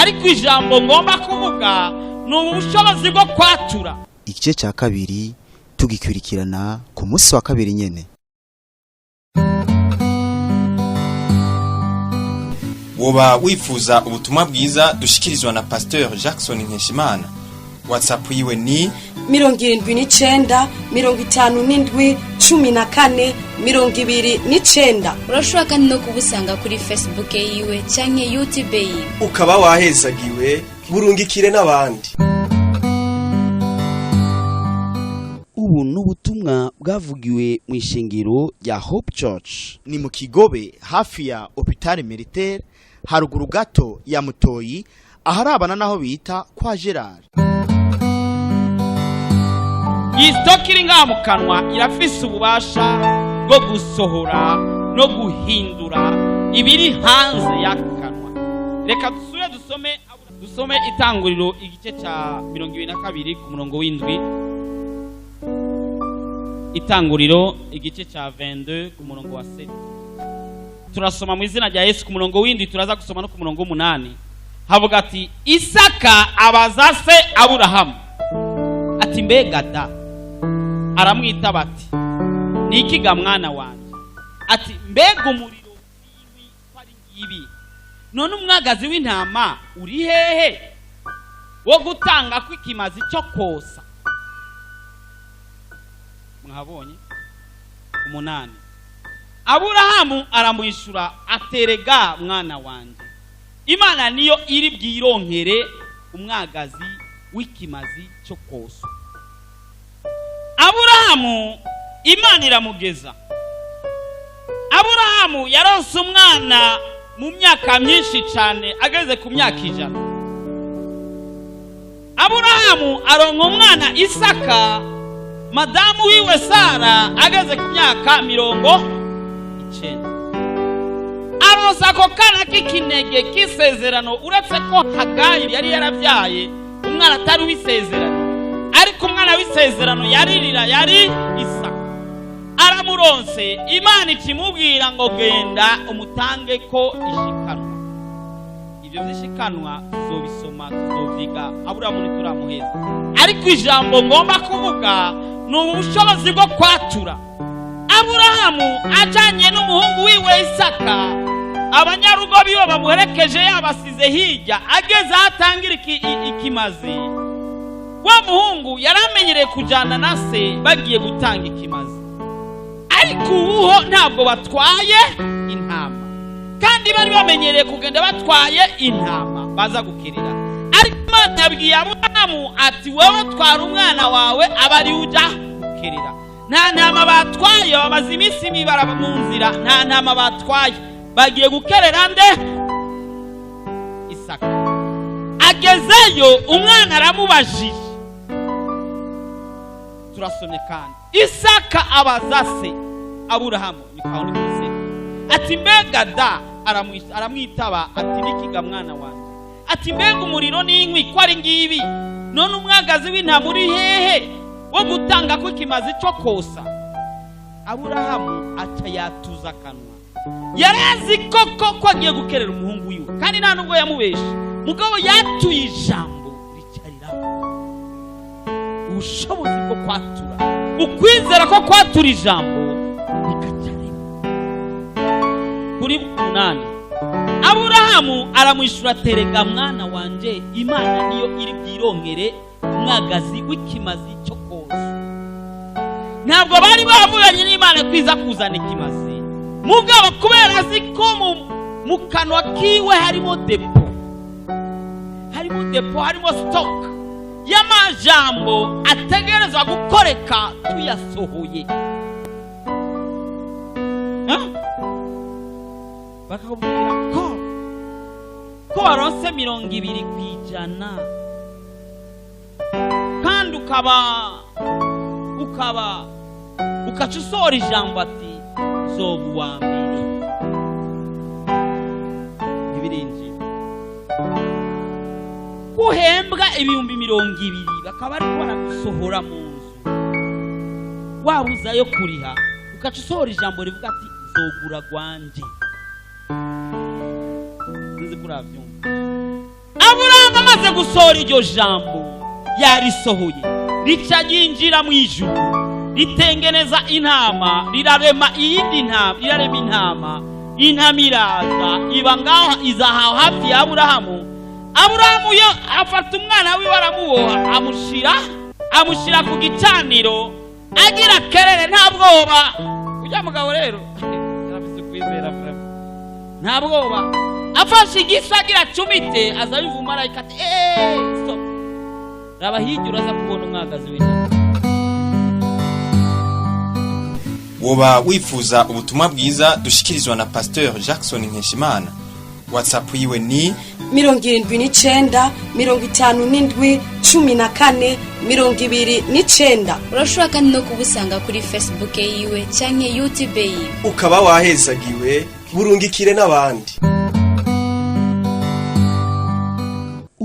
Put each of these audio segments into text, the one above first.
ariko ijambo ngomba kuvuga ni ubushobozi bwo kwatura. Igice cya kabiri tugikurikirana ku munsi wa kabiri nyene. Woba wifuza ubutumwa bwiza dushikirizwa na Pasteur Jackson Nkeshimana. WhatsApp yiwe ni 79 57 14 29. Urashobora kandi no kubusanga kuri Facebook yiwe canke YouTube yiwe. Ukaba wahezagiwe burungikire n'abandi. Ubu n'ubutumwa bwavugiwe mu ishengero ya Hope Church. Ni mu Kigobe hafi ya Hôpital Militaire haruguru gato ya Mutoyi aharabana naho bita kwa Gerard. Istokiri nga mu kanwa irafise ububasha bwo gusohora no guhindura ibiri hanze y'akanwa. Reka dusome itanguriro igice ca 22 ku murongo w'indwi. Itanguriro igice ca 22 ku murongo wa 7. Turasoma mu izina rya Yesu ku murongo w'indwi, turaza gusoma no ku murongo 8. Havuga ati Isaka abaza se Aburahamu ati mbega da, aramwita bati niki ga mwana wanje, ati mbega umuriro wiwi kwari ngibi, none umwagazi w'intama uri hehe wo gutanga kwikimazi cyo kosa. Mwahabonye 8. Aburahamu aramwishura aterega mwana wanje, Imana niyo iri bwironkere umwagazi w'ikimazi cyo kosa. Aburahamu Imana iramugeza. Aburahamu yaronse umwana mu myaka myinshi cyane, ageze ku myaka 100. Aburahamu aronka umwana Isaka, madamu wiwe Sara ageze ku myaka 90. Aronsa ako kana k'ikinege k'isezerano, uretse ko Hagayi yari yaravyaye umwana atari w'isezerano, ariko umwana w'isezerano yaririra yari Isaka. Aramuronse, Imana ikimubwira ngo genda umutange ko ishikanwa. Ibyo byishikanwa tuzobisoma tuzoviga Aburahamu nituramuheza, ariko ijambo ngomba kuvuga ni ubushobozi bwo kwatura. Aburahamu ajanye n'umuhungu wiwe Isaka, abanyarugo biwe bamuherekeje yabasize hirya, ageze atangira ikimazi. Wa muhungu yaramenyereye kujana na se bagiye gutanga ikimazi, ariko ubuho ntabwo batwaye intama, kandi bari bamenyereye kugenda batwaye intama baza gukirira. Ariko Imana yabwiye Aburahamu ati wowe twara umwana wawe abari uja gukirira. Nta ntama batwaye, bamaze iminsi mibara mu nzira, nta ntama batwaye, bagiye gukerera nde? Isaka. Agezeyo umwana aramubajije. Turasomye kandi Isaka abaza se Aburahamu nikawundi kose ati mbega da, aramwitaba ati nikiga mwana wanje, ati mbega umuriro n'inkwi kwari ngibi, none umwagazi w'intama uri hehe wo gutanga ko ikimazi cyo kosa. Aburahamu aca yatuza akanwa, yarazi koko agiye gukerera umuhungu wiwe, kandi nta nubwo yamubeshe, mugabo yatuye ijambo ricariraho. Ubushobozi bwo kwatura, ukwizera ko kwatura ijambo bikacarira. Kuri 8 Aburahamu aramwishura aterega mwana wanje, Imana niyo iri bwironkere umwagazi w'ikimazi cyo kosa. Ntabwo bari bavuganye n'Imana kwiza kuzana ikimazi, mugabo kubera azi ko mu kanwa kiwe harimo depo, harimo stock y'amajambo ategerezwa gukoreka tuyasohoye. Bakabwira ko waronse 20% kandi ukaca usohora ijambo ati zobu wa mbere. Ibirinji kuhembwa 20,000 bakaba ari kubona gusohora mu nzu, wabuzayo kuriha ukaca usohora ijambo rivuga ati zogura gwanje. Nzi kuravyumva. amaze gusohora iryo jambo yarisohoye rica ryinjira mu ijuru ritengeneza intama rirarema iyindi ntama rirarema intama iraza iba ngaho izahaho hafi ya Aburahamu yo afata umwana wiwe aramuboha amushira ku gicaniro agira kerere nta bwoba ujya mugabo rero yarafise kwizera nta bwoba afashe igisa agira cumite aza biva marayika ati stop raba hirya uraza kubona umwagazi w'intama. woba wifuza ubutumwa bwiza dushikirizwa na Pasteur Jackson Nkeshimana. WhatsApp yiwe ni 79 57 14 29. urashobora kandi no kubusanga kuri Facebook yiwe canke YouTube yiwe ukaba wahezagiwe burungikire n'abandi.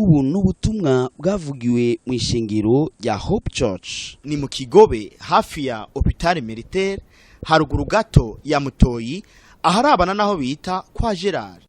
ubu n'ubutumwa bwavugiwe mu ishengero rya Hope Church. ni mu Kigobe hafi ya Hôpital Militaire haruguru gato ya Mutoyi aharabana naho bita kwa Gerard.